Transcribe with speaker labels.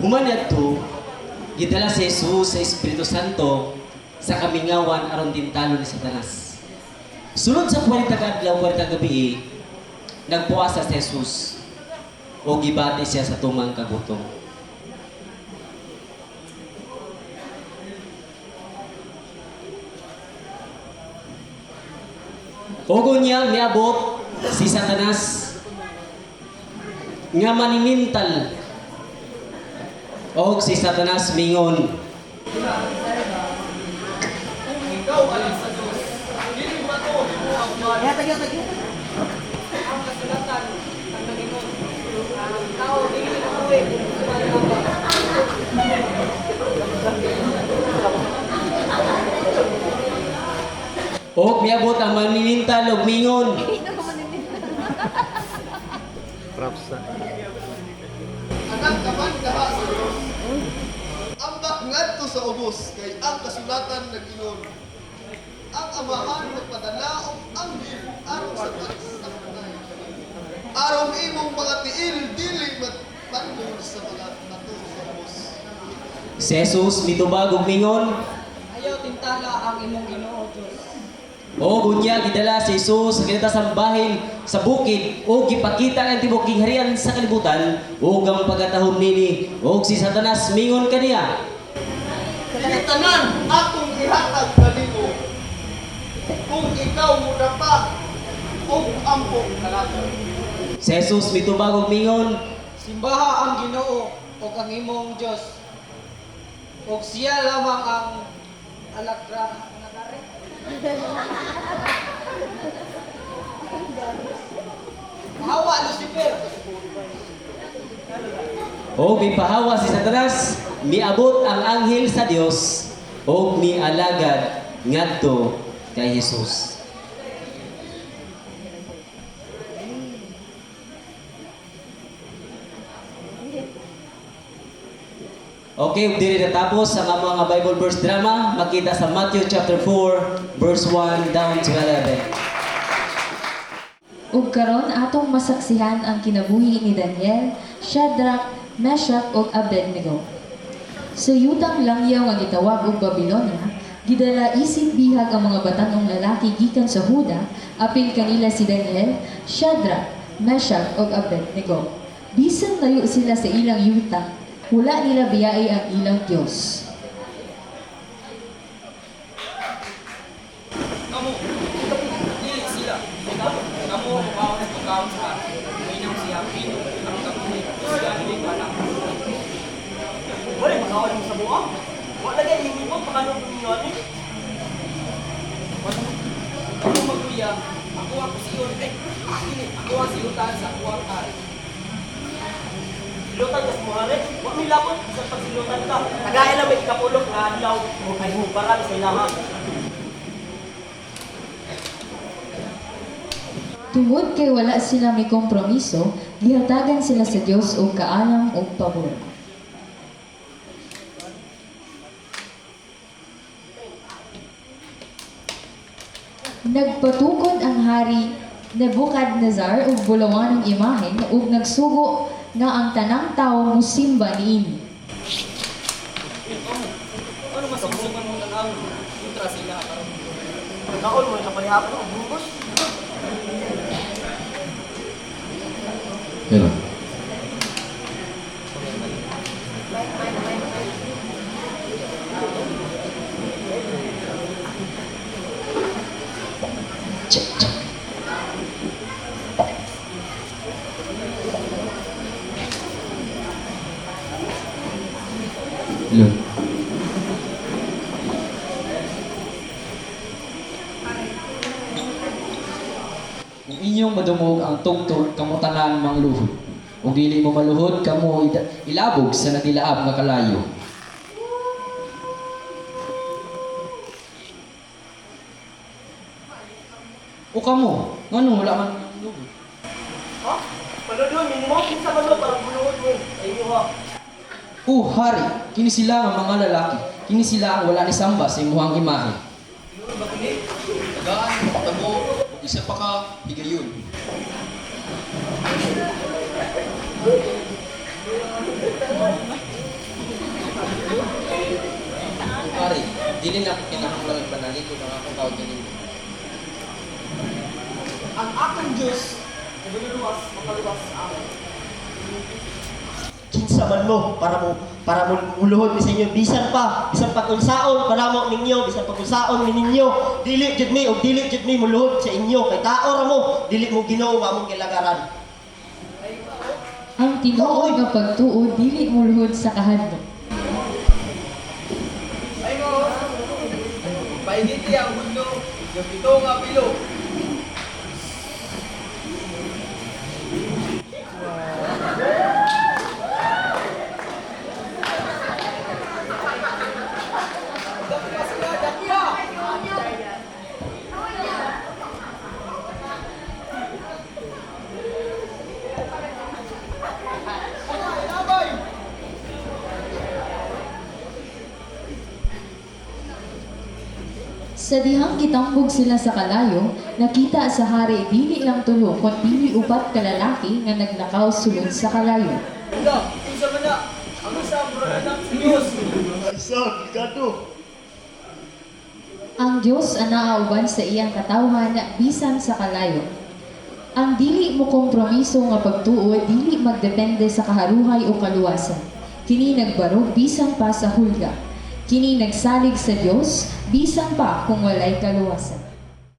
Speaker 1: Human adto gidala si Jesus sa Espiritu Santo sa kamingawan aron tintalo ni Satanas. Sunod sa 40 ka adlaw, 40 gabi, nagpuasa si Jesus o gibati siya sa tumang kagutom. Ogo niya miabot si Satanas nga manimintal og si Satanas mingon.
Speaker 2: Ikaw alam sa Diyos. Dili mo ato mo ang man. Ang kasulatan ang nagingon. Ang tao dili na uwi kung malaba.
Speaker 1: Og miabot ang manimintal og mingon.
Speaker 3: Anak kaman kaha sa Diyos. Ambak ngadto sa ubos kay ang kasulatan nagingon. Ang amahan magpadala og anghel aron sa tagsakay. Aron imong mga tiil dili magpandol sa mga nato sa ubos.
Speaker 1: Si Jesus mitubag og mingon.
Speaker 2: Ayaw tintala ang imong Ginoo Diyos.
Speaker 1: O gunya gidala si Jesus sa kinatasang bahin sa bukid o gipakita ang tibok kingharian sa kalibutan ug ang pagkatahom nini ug si Satanas mingon kaniya.
Speaker 3: Kini tanan akong ihatag kanimo. Kung ikaw mo dapa og ampong kalaban.
Speaker 1: Si Jesus mitubag og mingon.
Speaker 2: Simbaha ang Ginoo ug ang imong Diyos. Ug siya lamang ang alagra. Mahawa Lucifer.
Speaker 1: O mipahawa si Satanas, miabot ang anghel sa Dios o mialagad ngadto kay Jesus. Okay, ug diri natapos ang mga Bible verse drama makita sa Matthew chapter 4 verse 1 down to 11.
Speaker 4: Ug karon atong masaksihan ang kinabuhi ni Daniel, Shadrach, Meshach ug Abednego. Sa yutang langyaw nga gitawag og Babilonia, gidala isip bihag ang mga batan-ong lalaki gikan sa Huda, apil kanila si Daniel, Shadrach, Meshach ug Abednego. Bisan layo sila sa ilang yutang, wala nila biyai ang ilang Diyos.
Speaker 2: Kamu, dili sila. Kamu mukhaon at mukhaon sa minang siya pino ang kamuhi. Siya hindi ka lang.
Speaker 5: Wala makawan mo sa buong. Wala lagi yung mo pakanong ninyon eh.
Speaker 2: Kamu magkuya, ako ang kusiyon. Ako ang siyutan sa ako ang hari.
Speaker 5: Silutan ka sa mga rin. Huwag may labot sa pagsilutan ka. Kagaya lang may ikapulok na adlaw o kay hubaran sa ilahan.
Speaker 4: Tungod kay wala sila may kompromiso, gihatagan sila sa Dios og kaalam ug pabor. Nagpatukod ang hari Nebuchadnezzar og bulawan ng imahe ug nagsugo nga ang tanang tawo musimba niini.
Speaker 2: Ano masimsiman mo na lang kontra sila karon?
Speaker 5: Pagkaon mo kapalihapon o bungkos.
Speaker 1: Pero hello.
Speaker 6: Kung inyong madumog ang tugtog, kamo tanan mangluhod. Kung dili mo maluhod, kamo ilabog sa natilaab nga kalayo. O kamo, ngano wala man luhod?
Speaker 5: Ha? Paludon, minimo kinsa man mo para buluhod mo. Ay iyo ha.
Speaker 6: O hari, kini sila ang mga lalaki. Kini sila ang wala ni samba sa imuhang imahe.
Speaker 7: Tagaan, tamo, isa pa ka, higayon. dili na kinahanglan panalin kung akong tawag ganin.
Speaker 2: Ang akong Diyos, naguluwas, makaluwas sa akin.
Speaker 5: Kinsa man mo para mo uluhod mi sa inyo bisan pa unsaon panamo ninyo bisan pa unsaon mi ninyo dili jud mi muluhod sa inyo kay tao ra mo dili mo Ginoo nga among kilagaran.
Speaker 4: Ang tinuod nga pagtuo dili muluhod sa kahadlok.
Speaker 2: Ay mo, paigiti ang mundo, yung ito nga pilo.
Speaker 4: Sa dihang gitambog sila sa kalayo, nakita sa hari dili lang tulo kundi dili upat ka lalaki nga naglakaw sulod sa kalayo.
Speaker 2: Unda, unsa man na, ang isa murag anak sa Diyos.
Speaker 4: Ang Dios anaa uban sa iyang katawhan bisan sa kalayo. Ang dili mo kompromiso nga pagtuo dili magdepende sa kaharuhay o kaluwasan. Kini nagbarog bisan pa sa hulga. Kini nagsalig sa Dios bisan pa kung walay kaluwasan.